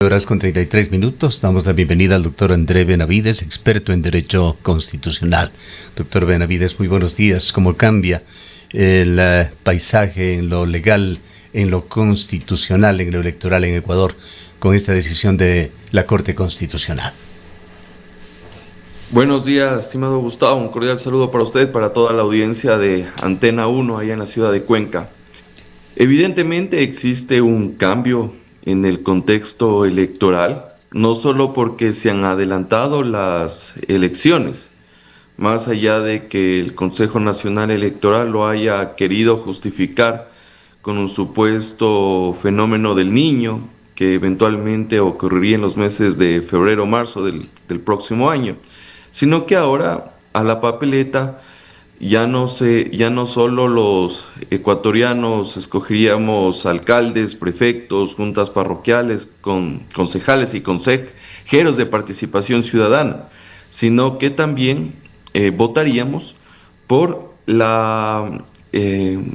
Horas con 33 minutos. Damos la bienvenida al doctor André Benavides, experto en Derecho Constitucional. Doctor Benavides, muy buenos días. ¿Cómo cambia el paisaje en lo legal, en lo constitucional, en lo electoral en Ecuador con esta decisión de la Corte Constitucional? Buenos días, estimado Gustavo. Un cordial saludo para usted, para toda la audiencia de Antena 1 allá en la ciudad de Cuenca. Evidentemente existe un cambio en el contexto electoral, no solo porque se han adelantado las elecciones, más allá de que el Consejo Nacional Electoral lo haya querido justificar con un supuesto fenómeno del Niño que eventualmente ocurriría en los meses de febrero o marzo del próximo año, sino que ahora a la papeleta ya no solo los ecuatorianos escogeríamos alcaldes, prefectos, juntas parroquiales, concejales y consejeros de participación ciudadana, sino que también votaríamos por la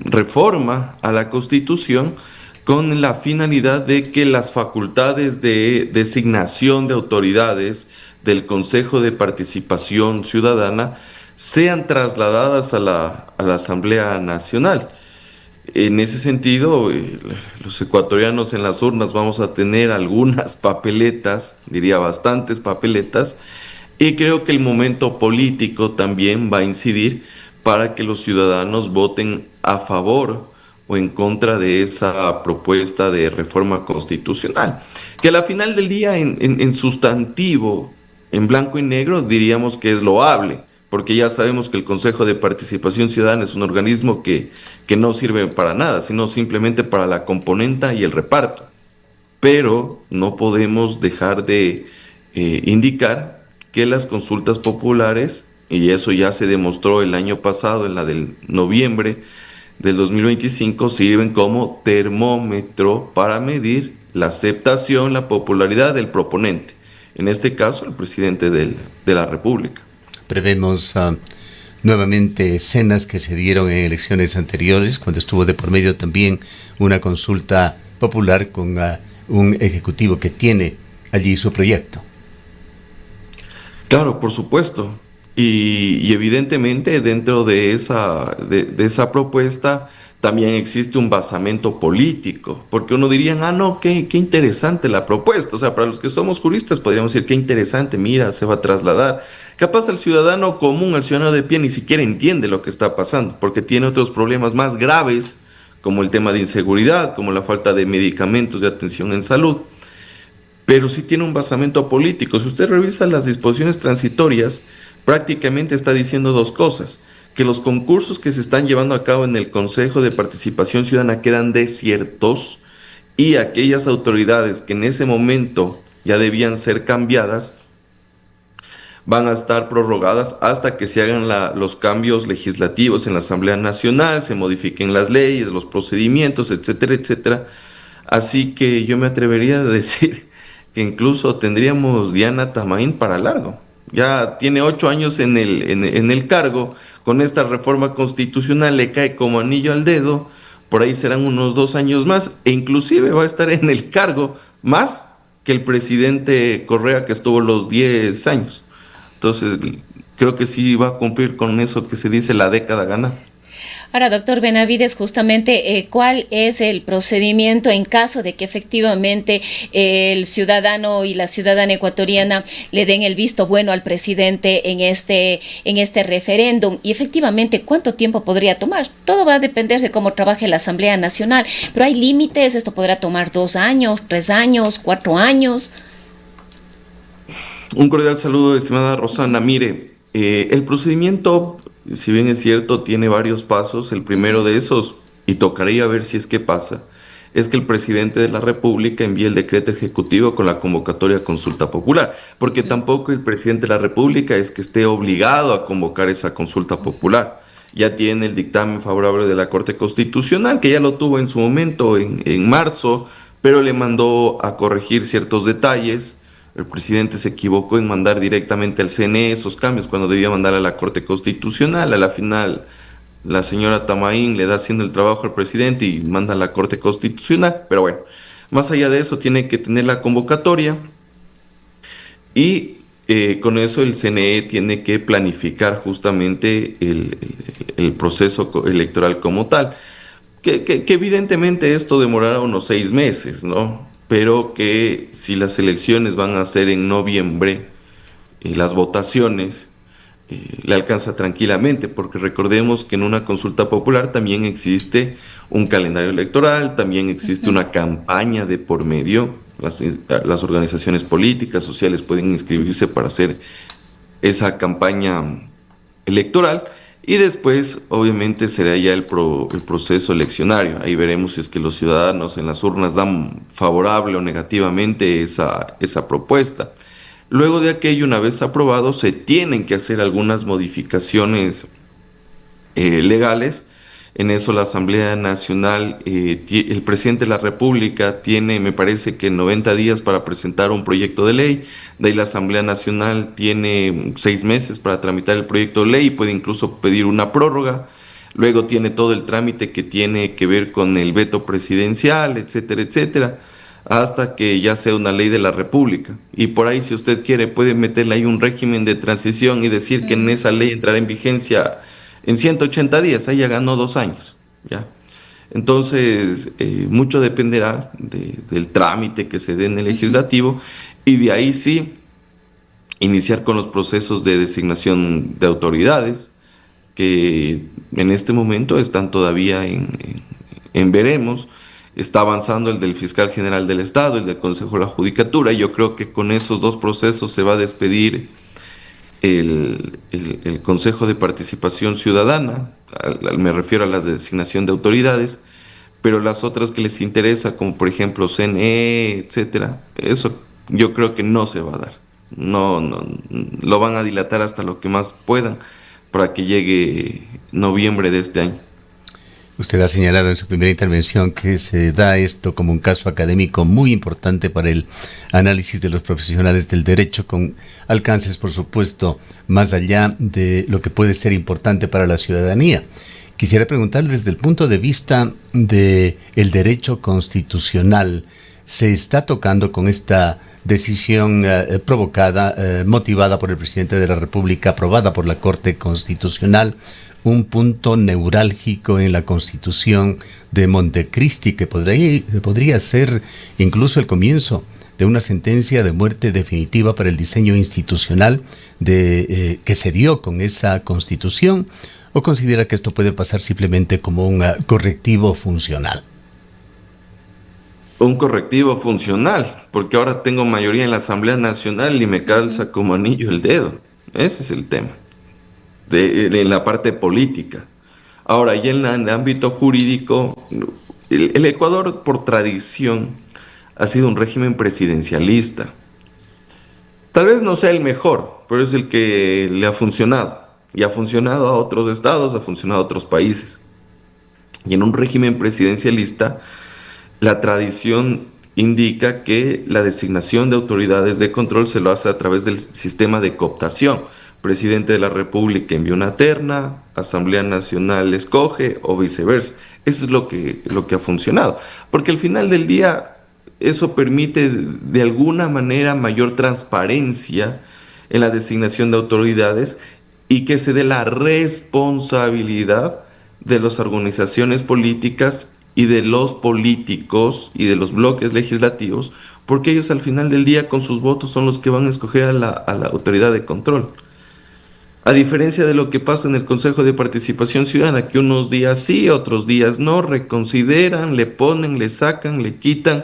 reforma a la Constitución con la finalidad de que las facultades de designación de autoridades del Consejo de Participación Ciudadana sean trasladadas a la Asamblea Nacional. En ese sentido, los ecuatorianos en las urnas vamos a tener algunas papeletas, diría bastantes papeletas, y creo que el momento político también va a incidir para que los ciudadanos voten a favor o en contra de esa propuesta de reforma constitucional, que a la final del día en sustantivo, en blanco y negro, diríamos que es loable, porque ya sabemos que el Consejo de Participación Ciudadana es un organismo que no sirve para nada, sino simplemente para la componenta y el reparto. Pero no podemos dejar de indicar que las consultas populares, y eso ya se demostró el año pasado, en la del noviembre del 2025, sirven como termómetro para medir la aceptación, la popularidad del proponente, en este caso el presidente de la República. Prevemos nuevamente escenas que se dieron en elecciones anteriores, cuando estuvo de por medio también una consulta popular con un ejecutivo que tiene allí su proyecto. Claro, por supuesto. Y evidentemente dentro de esa propuesta también existe un basamento político, porque uno diría, no, qué interesante la propuesta. O sea, para los que somos juristas podríamos decir, qué interesante, mira, se va a trasladar. Capaz el ciudadano común, el ciudadano de pie, ni siquiera entiende lo que está pasando, porque tiene otros problemas más graves, como el tema de inseguridad, como la falta de medicamentos de atención en salud, pero sí tiene un basamento político. Si usted revisa las disposiciones transitorias, prácticamente está diciendo dos cosas: que los concursos que se están llevando a cabo en el Consejo de Participación Ciudadana quedan desiertos, y aquellas autoridades que en ese momento ya debían ser cambiadas van a estar prorrogadas hasta que se hagan los cambios legislativos en la Asamblea Nacional, se modifiquen las leyes, los procedimientos, etcétera, etcétera. Así que yo me atrevería a decir que incluso tendríamos Diana Tamaín para largo. Ya tiene 8 años en el cargo. Con esta reforma constitucional le cae como anillo al dedo. Por ahí serán unos 2 años más, e inclusive va a estar en el cargo más que el presidente Correa, que estuvo los 10 años. Entonces, creo que sí va a cumplir con eso que se dice la década gana. Ahora, doctor Benavides, justamente, ¿cuál es el procedimiento en caso de que efectivamente el ciudadano y la ciudadana ecuatoriana le den el visto bueno al presidente en este referéndum? Y efectivamente, ¿cuánto tiempo podría tomar? Todo va a depender de cómo trabaje la Asamblea Nacional, pero hay límites. Esto podrá tomar 2 años, 3 años, 4 años. Un cordial saludo, estimada Rosana. Mire, el procedimiento, si bien es cierto, tiene varios pasos. El primero de esos, y tocaría ver si es que pasa, es que el presidente de la República envíe el decreto ejecutivo con la convocatoria a consulta popular, porque tampoco el presidente de la República es que esté obligado a convocar esa consulta popular. Ya tiene el dictamen favorable de la Corte Constitucional, que ya lo tuvo en su momento, en marzo, pero le mandó a corregir ciertos detalles. El presidente se equivocó en mandar directamente al CNE esos cambios cuando debía mandar a la Corte Constitucional. A la final, la señora Tamaín le da haciendo el trabajo al presidente y manda a la Corte Constitucional. Pero bueno, Más allá de eso, tiene que tener la convocatoria y con eso el CNE tiene que planificar justamente el proceso electoral como tal. Que evidentemente esto demorará unos 6 meses, ¿no? Pero que si las elecciones van a ser en noviembre, las votaciones le alcanza tranquilamente, porque recordemos que en una consulta popular también existe un calendario electoral, también existe una campaña de por medio, las organizaciones políticas, sociales pueden inscribirse para hacer esa campaña electoral y después obviamente será ya el proceso eleccionario. Ahí veremos si es que los ciudadanos en las urnas dan favorable o negativamente esa propuesta. Luego de aquello, una vez aprobado, se tienen que hacer algunas modificaciones legales. En eso la Asamblea Nacional, el presidente de la República tiene, me parece que 90 días para presentar un proyecto de ley. De ahí la Asamblea Nacional tiene 6 meses para tramitar el proyecto de ley y puede incluso pedir una prórroga. Luego tiene todo el trámite que tiene que ver con el veto presidencial, etcétera, etcétera, hasta que ya sea una ley de la República. Y por ahí, si usted quiere, puede meterle ahí un régimen de transición y decir que en esa ley entrará en vigencia en 180 días. Ahí ya ganó 2 años, ¿ya? Entonces, mucho dependerá del trámite que se dé en el legislativo y de ahí sí iniciar con los procesos de designación de autoridades que en este momento están todavía en veremos. Está avanzando el del fiscal general del Estado, el del Consejo de la Judicatura. Yo creo que con esos dos procesos se va a despedir el Consejo de Participación Ciudadana, me refiero a las de designación de autoridades, pero las otras que les interesa, como por ejemplo CNE, etcétera, eso yo creo que no se va a dar. No, no, lo van a dilatar hasta lo que más puedan para que llegue noviembre de este año. Usted ha señalado en su primera intervención que se da esto como un caso académico muy importante para el análisis de los profesionales del derecho, con alcances, por supuesto, más allá de lo que puede ser importante para la ciudadanía. Quisiera preguntarle desde el punto de vista del derecho constitucional, ¿se está tocando con esta decisión motivada por el presidente de la República, aprobada por la Corte Constitucional, un punto neurálgico en la Constitución de Montecristi que podría ser incluso el comienzo de una sentencia de muerte definitiva para el diseño institucional que se dio con esa Constitución? ¿O considera que esto puede pasar simplemente como un correctivo funcional? Un correctivo funcional, porque ahora tengo mayoría en la Asamblea Nacional y me calza como anillo el dedo. Ese es el tema, en la parte política. Ahora, ya en el ámbito jurídico, el Ecuador por tradición ha sido un régimen presidencialista. Tal vez no sea el mejor, pero es el que le ha funcionado. Y ha funcionado a otros estados, ha funcionado a otros países. Y en un régimen presidencialista, la tradición indica que la designación de autoridades de control se lo hace a través del sistema de cooptación. Presidente de la República envía una terna, Asamblea Nacional escoge o viceversa. Eso es lo que ha funcionado. Porque al final del día eso permite de alguna manera mayor transparencia en la designación de autoridades y que se dé la responsabilidad de las organizaciones políticas y de los políticos y de los bloques legislativos, porque ellos al final del día con sus votos son los que van a escoger a la autoridad de control. A diferencia de lo que pasa en el Consejo de Participación Ciudadana, que unos días sí, otros días no, reconsideran, le ponen, le sacan, le quitan,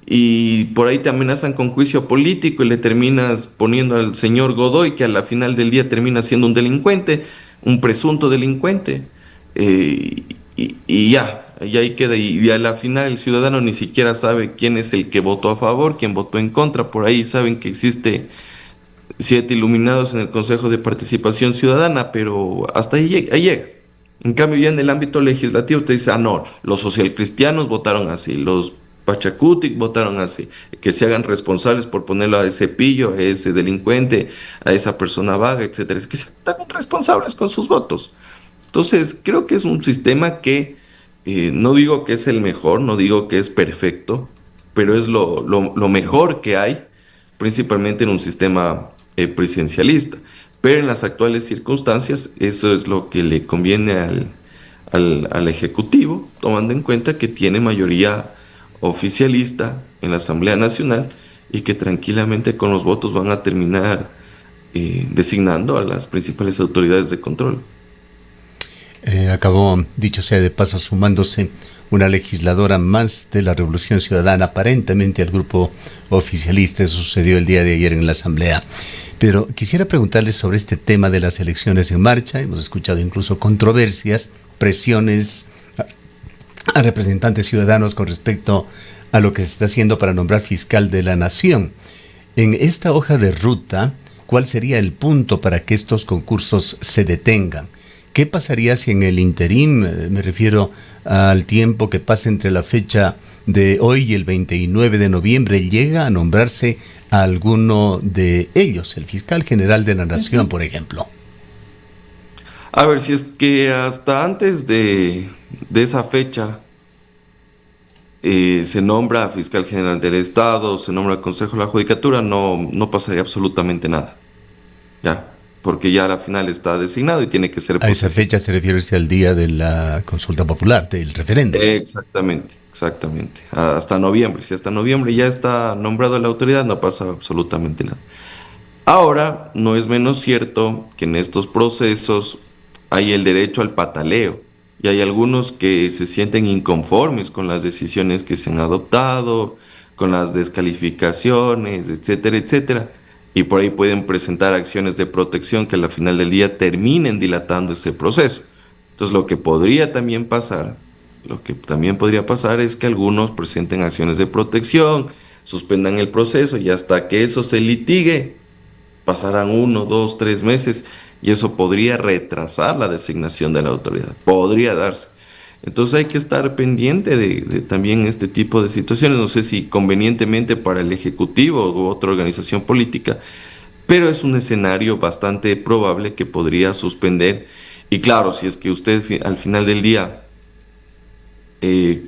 y por ahí te amenazan con juicio político y le terminas poniendo al señor Godoy, que a la final del día termina siendo un delincuente, un presunto delincuente, y ya, y ahí queda. Y a la final el ciudadano ni siquiera sabe quién es el que votó a favor, quién votó en contra. Por ahí saben que existe 7 iluminados en el Consejo de Participación Ciudadana, pero hasta ahí llega. En cambio, ya en el ámbito legislativo te dice, no, los socialcristianos votaron así, los Pachacutic votaron así, que se hagan responsables por ponerlo a ese pillo, a ese delincuente, a esa persona vaga, etcétera. Es que sean también responsables con sus votos. Entonces, creo que es un sistema que no digo que es el mejor, no digo que es perfecto, pero es lo mejor que hay, principalmente en un sistema presidencialista. Pero en las actuales circunstancias, eso es lo que le conviene al Ejecutivo, tomando en cuenta que tiene mayoría oficialista en la Asamblea Nacional y que tranquilamente con los votos van a terminar designando a las principales autoridades de control. Acabó, dicho sea de paso, sumándose una legisladora más de la Revolución Ciudadana, aparentemente al grupo oficialista. Eso sucedió el día de ayer en la Asamblea. Pero quisiera preguntarles sobre este tema de las elecciones en marcha. Hemos escuchado incluso controversias, presiones a representantes ciudadanos con respecto a lo que se está haciendo para nombrar fiscal de la nación. En esta hoja de ruta, ¿cuál sería el punto para que estos concursos se detengan? ¿Qué pasaría si en el interín, me refiero al tiempo que pasa entre la fecha de hoy y el 29 de noviembre, llega a nombrarse a alguno de ellos, el fiscal general de la nación, por ejemplo? A ver, si es que hasta antes de esa fecha se nombra fiscal general del Estado, se nombra Consejo de la Judicatura, no pasaría absolutamente nada. Ya, porque ya a la final está designado y tiene que ser... A esa fecha se refiere al día de la consulta popular, del referéndum. Exactamente. Hasta noviembre. Si hasta noviembre ya está nombrado la autoridad, no pasa absolutamente nada. Ahora, no es menos cierto que en estos procesos hay el derecho al pataleo y hay algunos que se sienten inconformes con las decisiones que se han adoptado, con las descalificaciones, etcétera, etcétera. Y por ahí pueden presentar acciones de protección que al final del día terminen dilatando ese proceso. Entonces lo que podría también pasar es que algunos presenten acciones de protección, suspendan el proceso y hasta que eso se litigue, pasarán 1, 2, 3 meses y eso podría retrasar la designación de la autoridad. Podría darse. Entonces hay que estar pendiente de también este tipo de situaciones. No sé si convenientemente para el Ejecutivo u otra organización política, pero es un escenario bastante probable que podría suspender. Y claro, si es que usted al final del día,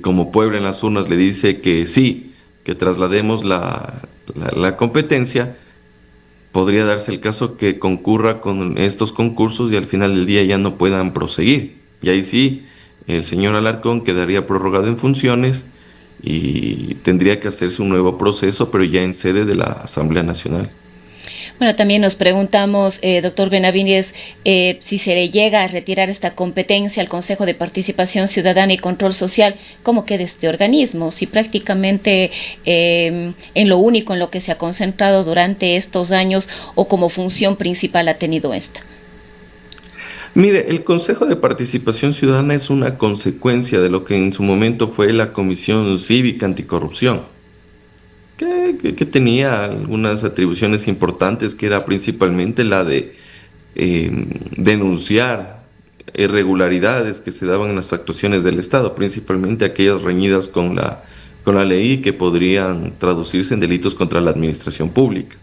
como pueblo en las urnas, le dice que sí, que traslademos la competencia, podría darse el caso que concurra con estos concursos y al final del día ya no puedan proseguir. Y ahí sí, el señor Alarcón quedaría prorrogado en funciones y tendría que hacerse un nuevo proceso, pero ya en sede de la Asamblea Nacional. Bueno, también nos preguntamos, doctor Benavides, si se le llega a retirar esta competencia al Consejo de Participación Ciudadana y Control Social, ¿cómo queda este organismo? Si prácticamente en lo único en lo que se ha concentrado durante estos años o como función principal ha tenido esta. Mire, el Consejo de Participación Ciudadana es una consecuencia de lo que en su momento fue la Comisión Cívica Anticorrupción, que tenía algunas atribuciones importantes, que era principalmente la de denunciar irregularidades que se daban en las actuaciones del Estado, principalmente aquellas reñidas con la ley que podrían traducirse en delitos contra la administración pública.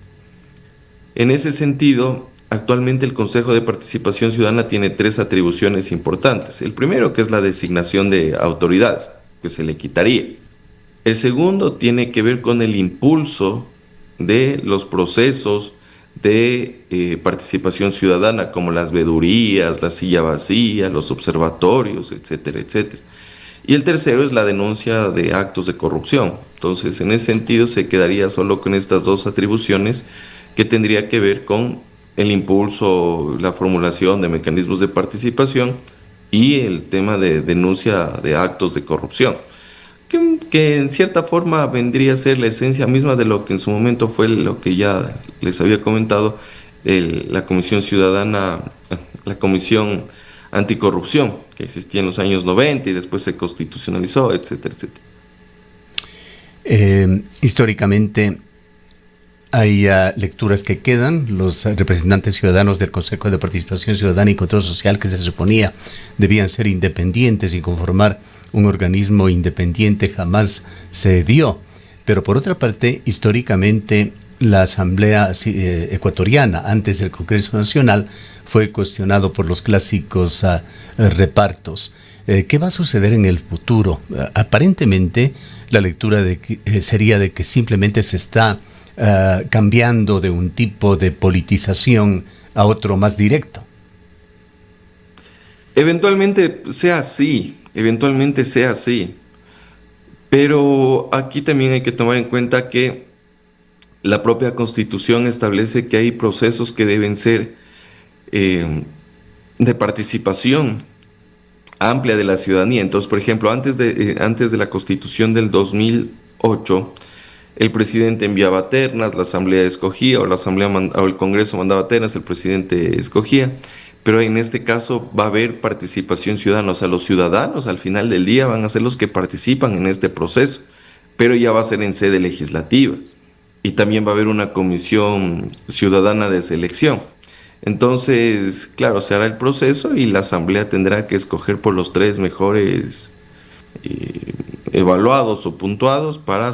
En ese sentido, actualmente el Consejo de Participación Ciudadana tiene 3 atribuciones importantes. El primero, que es la designación de autoridades, que se le quitaría. El segundo tiene que ver con el impulso de los procesos de participación ciudadana, como las vedurías, la silla vacía, los observatorios, etcétera, etcétera. Y el tercero es la denuncia de actos de corrupción. Entonces, en ese sentido, se quedaría solo con estas 2 atribuciones que tendría que ver con el impulso, la formulación de mecanismos de participación y el tema de denuncia de actos de corrupción, que en cierta forma vendría a ser la esencia misma de lo que en su momento fue lo que ya les había comentado, la Comisión Ciudadana, la Comisión Anticorrupción, que existía en los años 90 y después se constitucionalizó, etcétera, etcétera. Históricamente, hay lecturas que quedan. Los representantes ciudadanos del Consejo de Participación Ciudadana y Control Social, que se suponía debían ser independientes y conformar un organismo independiente, jamás se dio. Pero por otra parte, históricamente, la Asamblea ecuatoriana, antes del Congreso Nacional, fue cuestionado por los clásicos ¿Qué va a suceder en el futuro? Aparentemente, la lectura de que, sería de que simplemente se está cambiando de un tipo de politización a otro más directo. Eventualmente sea así, pero aquí también hay que tomar en cuenta que la propia Constitución establece que hay procesos que deben ser eh, de participación amplia de la ciudadanía. Entonces, por ejemplo, antes de la Constitución del 2008, el presidente enviaba ternas, la Asamblea escogía, o el Congreso mandaba ternas, el presidente escogía. Pero en este caso va a haber participación ciudadana, o sea, los ciudadanos al final del día van a ser los que participan en este proceso, pero ya va a ser en sede legislativa. Y también va a haber una comisión ciudadana de selección. Entonces, claro, se hará el proceso y la Asamblea tendrá que escoger por los 3 mejores evaluados o puntuados para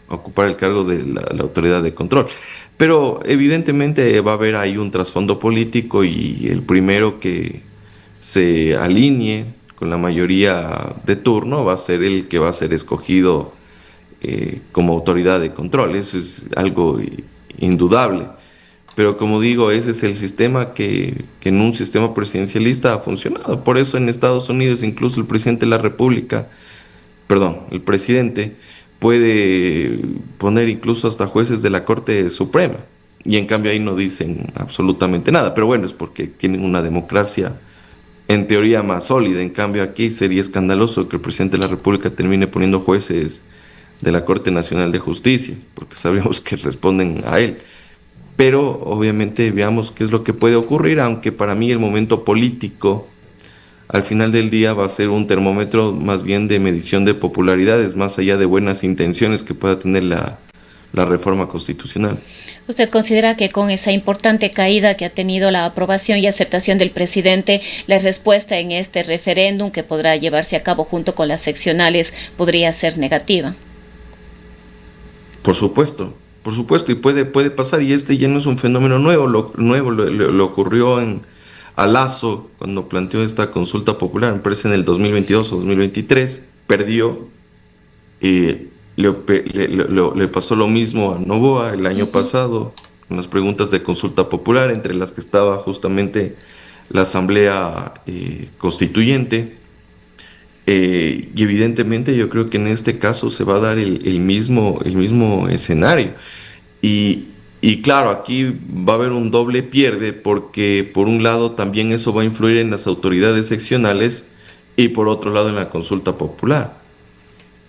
ocupar el cargo de la autoridad de control. Pero evidentemente va a haber ahí un trasfondo político y el primero que se alinee con la mayoría de turno va a ser el que va a ser escogido como autoridad de control. Eso es algo indudable. Pero como digo, ese es el sistema que en un sistema presidencialista ha funcionado. Por eso en Estados Unidos incluso el presidente de la República, el presidente puede poner incluso hasta jueces de la Corte Suprema. Y en cambio ahí no dicen absolutamente nada. Pero bueno, es porque tienen una democracia en teoría más sólida. En cambio aquí sería escandaloso que el presidente de la República termine poniendo jueces de la Corte Nacional de Justicia, porque sabríamos que responden a él. Pero obviamente veamos qué es lo que puede ocurrir, aunque para mí el momento político al final del día va a ser un termómetro más bien de medición de popularidades, más allá de buenas intenciones que pueda tener la reforma constitucional. ¿Usted considera que con esa importante caída que ha tenido la aprobación y aceptación del presidente, la respuesta en este referéndum que podrá llevarse a cabo junto con las seccionales podría ser negativa? Por supuesto, y puede pasar, y este ya no es un fenómeno nuevo, lo ocurrió a Lasso cuando planteó esta consulta popular, me parece en el 2022 o 2023, perdió, le pasó lo mismo a Noboa el año pasado, con las preguntas de consulta popular, entre las que estaba justamente la Asamblea Constituyente. Y evidentemente yo creo que en este caso se va a dar el mismo escenario. Y claro, aquí va a haber un doble pierde porque por un lado también eso va a influir en las autoridades seccionales y por otro lado en la consulta popular.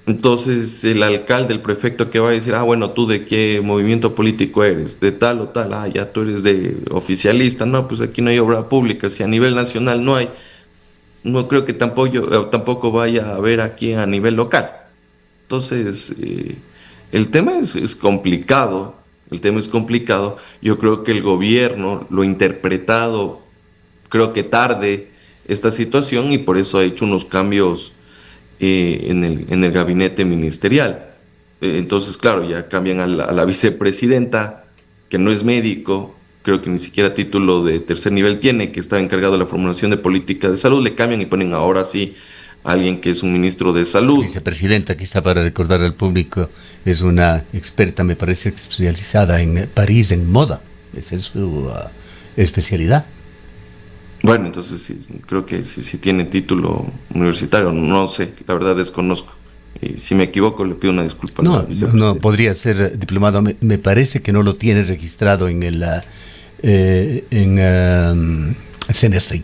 Entonces el alcalde, el prefecto que va a decir, bueno, ¿tú de qué movimiento político eres? De tal o tal, ya tú eres de oficialista, no, pues aquí no hay obra pública, si a nivel nacional no hay. No creo que tampoco vaya a haber aquí a nivel local. Entonces, el tema es complicado. Yo creo que el gobierno lo ha interpretado, creo que tarde, esta situación y por eso ha hecho unos cambios en el gabinete ministerial. Entonces, claro, ya cambian a la vicepresidenta, que no es médico, creo que ni siquiera título de tercer nivel tiene, que está encargado de la formulación de política de salud, le cambian y ponen ahora sí a alguien que es un ministro de salud. La vicepresidenta, quizá para recordar al público, es una experta, me parece, especializada en París, en moda. Esa es su especialidad. Bueno, entonces sí, creo que sí tiene título universitario, no sé, la verdad desconozco. Y si me equivoco, le pido una disculpa. No, podría ser diplomado. Me parece que no lo tiene registrado en el CNST.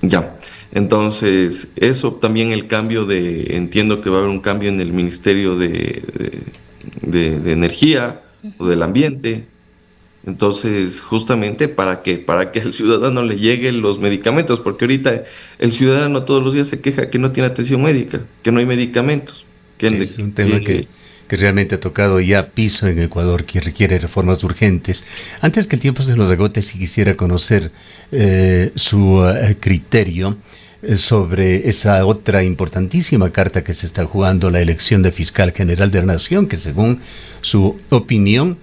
Ya, entonces eso también entiendo que va a haber un cambio en el Ministerio de Energía o del Ambiente. Entonces, justamente para que al ciudadano le lleguen los medicamentos, porque ahorita el ciudadano todos los días se queja que no tiene atención médica, que no hay medicamentos. Es un tema que realmente ha tocado ya piso en Ecuador, que requiere reformas urgentes. Antes que el tiempo se nos agote, si quisiera conocer su criterio sobre esa otra importantísima carta que se está jugando, la elección de fiscal general de la Nación, que según su opinión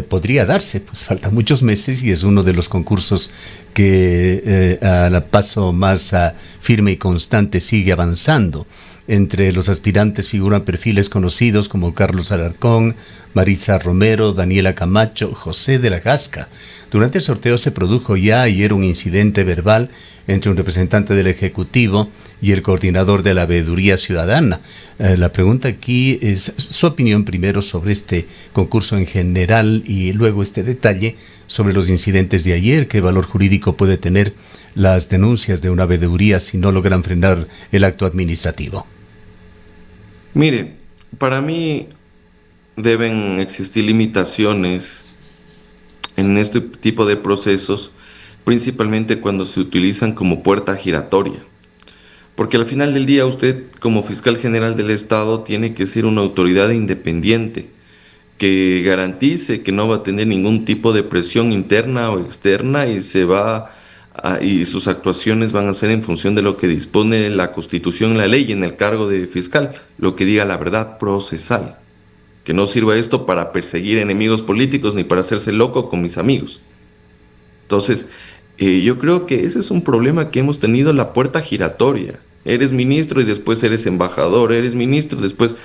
podría darse, pues faltan muchos meses y es uno de los concursos que a la paso más firme y constante sigue avanzando. Entre los aspirantes figuran perfiles conocidos como Carlos Alarcón, Marisa Romero, Daniela Camacho, José de la Gasca. Durante el sorteo se produjo ya ayer un incidente verbal entre un representante del Ejecutivo y el coordinador de la Veeduría Ciudadana. La pregunta aquí es su opinión primero sobre este concurso en general y luego este detalle sobre los incidentes de ayer. ¿Qué valor jurídico puede tener las denuncias de una veeduría si no logran frenar el acto administrativo? Mire, para mí deben existir limitaciones en este tipo de procesos, principalmente cuando se utilizan como puerta giratoria. Porque al final del día usted, como fiscal general del Estado, tiene que ser una autoridad independiente que garantice que no va a tener ningún tipo de presión interna o externa y sus actuaciones van a ser en función de lo que dispone la Constitución, la ley en el cargo de fiscal, lo que diga la verdad procesal. Que no sirva esto para perseguir enemigos políticos ni para hacerse loco con mis amigos. Entonces, yo creo que ese es un problema que hemos tenido, la puerta giratoria. Eres ministro y después eres embajador, eres ministro y después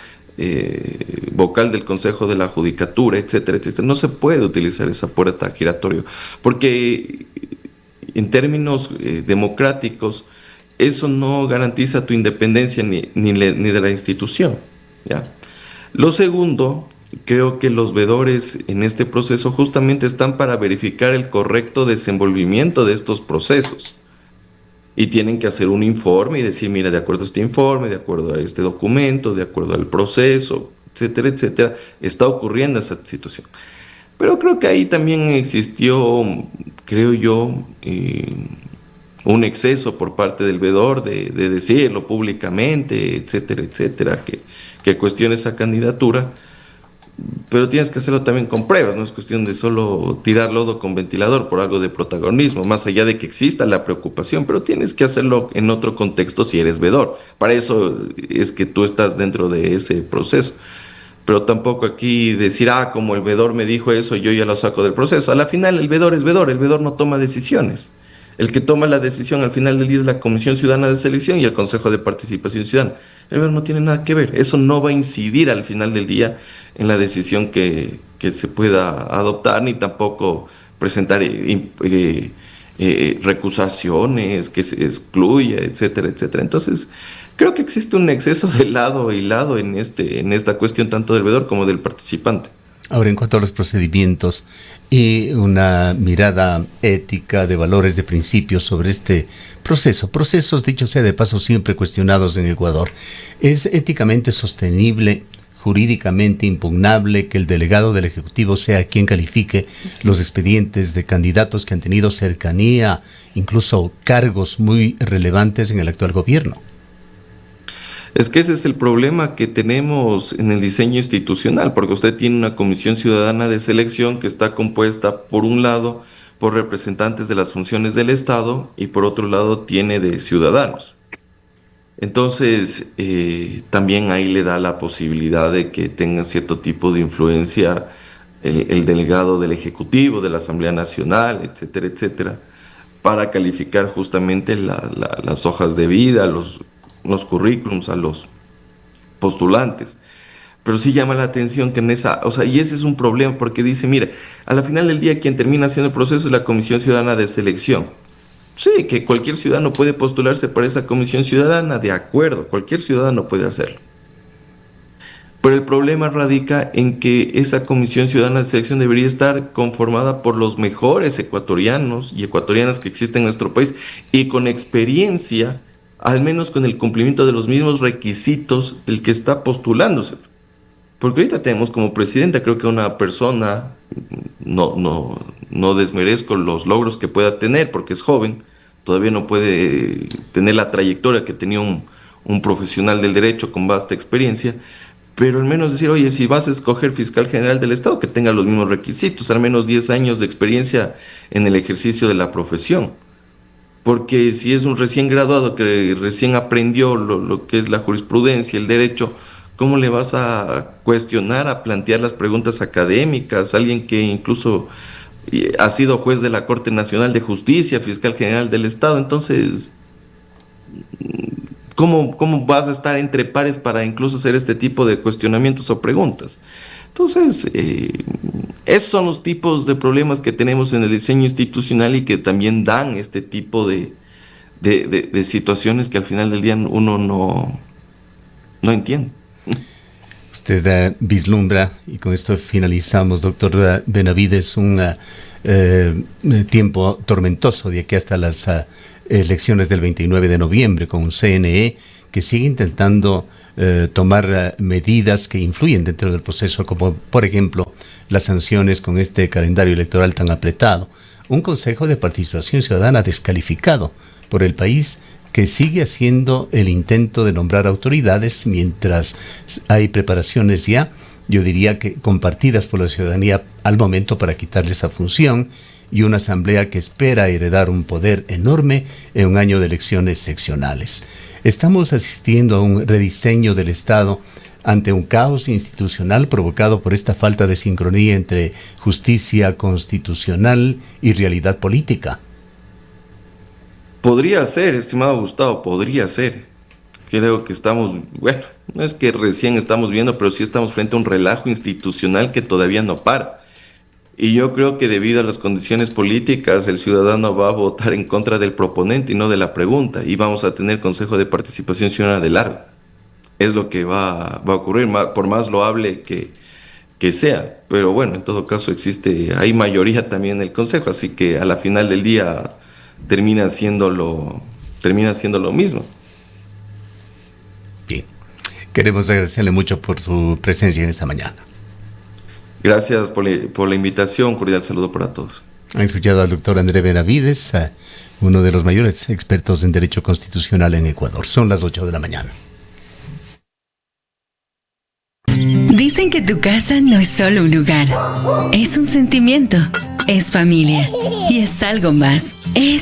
vocal del Consejo de la Judicatura, etcétera, etcétera. No se puede utilizar esa puerta giratoria porque en términos democráticos eso no garantiza tu independencia ni de la institución, ¿ya? Lo segundo, creo que los veedores en este proceso justamente están para verificar el correcto desenvolvimiento de estos procesos. Y tienen que hacer un informe y decir, mira, de acuerdo a este informe, de acuerdo a este documento, de acuerdo al proceso, etcétera, etcétera, está ocurriendo esa situación. Pero creo que ahí también existió, creo yo, un exceso por parte del veedor de decirlo públicamente, etcétera, etcétera, que cuestione esa candidatura, pero tienes que hacerlo también con pruebas, no es cuestión de solo tirar lodo con ventilador por algo de protagonismo, más allá de que exista la preocupación, pero tienes que hacerlo en otro contexto si eres veedor. Para eso es que tú estás dentro de ese proceso. Pero tampoco aquí decir, como el veedor me dijo eso, yo ya lo saco del proceso. A la final el veedor es veedor, el veedor no toma decisiones. El que toma la decisión al final del día es la Comisión Ciudadana de Selección y el Consejo de Participación Ciudadana. El veedor no tiene nada que ver. Eso no va a incidir al final del día en la decisión que se pueda adoptar, ni tampoco presentar recusaciones, que se excluya, etcétera, etcétera. Entonces, creo que existe un exceso de lado y lado en esta cuestión tanto del veedor como del participante. Ahora, en cuanto a los procedimientos y una mirada ética de valores, de principios sobre este procesos, dicho sea de paso, siempre cuestionados en Ecuador, ¿es éticamente sostenible, jurídicamente impugnable que el delegado del Ejecutivo sea quien califique los expedientes de candidatos que han tenido cercanía, incluso cargos muy relevantes en el actual gobierno? Es que ese es el problema que tenemos en el diseño institucional, porque usted tiene una Comisión Ciudadana de Selección que está compuesta, por un lado, por representantes de las funciones del Estado y por otro lado tiene de ciudadanos. Entonces, también ahí le da la posibilidad de que tenga cierto tipo de influencia el delegado del Ejecutivo, de la Asamblea Nacional, etcétera, etcétera, para calificar justamente las hojas de vida, los currículums a los postulantes. Pero sí llama la atención que y ese es un problema porque dice, mira, a la final del día quien termina haciendo el proceso es la Comisión Ciudadana de Selección. Sí, que cualquier ciudadano puede postularse para esa Comisión Ciudadana, de acuerdo, cualquier ciudadano puede hacerlo. Pero el problema radica en que esa Comisión Ciudadana de Selección debería estar conformada por los mejores ecuatorianos y ecuatorianas que existen en nuestro país y con experiencia, al menos con el cumplimiento de los mismos requisitos del que está postulándose. Porque ahorita tenemos como presidenta, creo que una persona, no desmerezco los logros que pueda tener porque es joven, todavía no puede tener la trayectoria que tenía un profesional del derecho con vasta experiencia, pero al menos decir, oye, si vas a escoger fiscal general del Estado, que tenga los mismos requisitos, al menos 10 años de experiencia en el ejercicio de la profesión. Porque si es un recién graduado que recién aprendió lo que es la jurisprudencia, el derecho, ¿cómo le vas a cuestionar, a plantear las preguntas académicas? Alguien que incluso ha sido juez de la Corte Nacional de Justicia, fiscal general del Estado. Entonces, ¿cómo vas a estar entre pares para incluso hacer este tipo de cuestionamientos o preguntas? Entonces, esos son los tipos de problemas que tenemos en el diseño institucional y que también dan este tipo de situaciones que al final del día uno no entiende. Usted vislumbra, y con esto finalizamos, doctor Benavides, un tiempo tormentoso de aquí hasta las elecciones del 29 de noviembre, con un CNE que sigue intentando tomar medidas que influyen dentro del proceso, como por ejemplo las sanciones con este calendario electoral tan apretado. Un Consejo de Participación Ciudadana descalificado por el país, que sigue haciendo el intento de nombrar autoridades mientras hay preparaciones ya, yo diría que compartidas por la ciudadanía al momento para quitarle esa función, y una asamblea que espera heredar un poder enorme en un año de elecciones seccionales. Estamos asistiendo a un rediseño del Estado ante un caos institucional provocado por esta falta de sincronía entre justicia constitucional y realidad política. Podría ser, estimado Gustavo, podría ser. Creo que estamos, bueno, no es que recién estamos viendo, pero sí estamos frente a un relajo institucional que todavía no para. Y yo creo que debido a las condiciones políticas, el ciudadano va a votar en contra del proponente y no de la pregunta. Y vamos a tener Consejo de Participación Ciudadana de largo. Es lo que va a ocurrir, por más loable que sea. Pero bueno, en todo caso hay mayoría también en el Consejo, así que a la final del día termina siendo lo mismo. Bien. Queremos agradecerle mucho por su presencia en esta mañana. Gracias por la invitación. Cordial saludo para todos. Han escuchado al doctor André Benavides, uno de los mayores expertos en Derecho Constitucional en Ecuador. Son las 8 de la mañana. Dicen que tu casa no es solo un lugar, es un sentimiento, es familia y es algo más. Es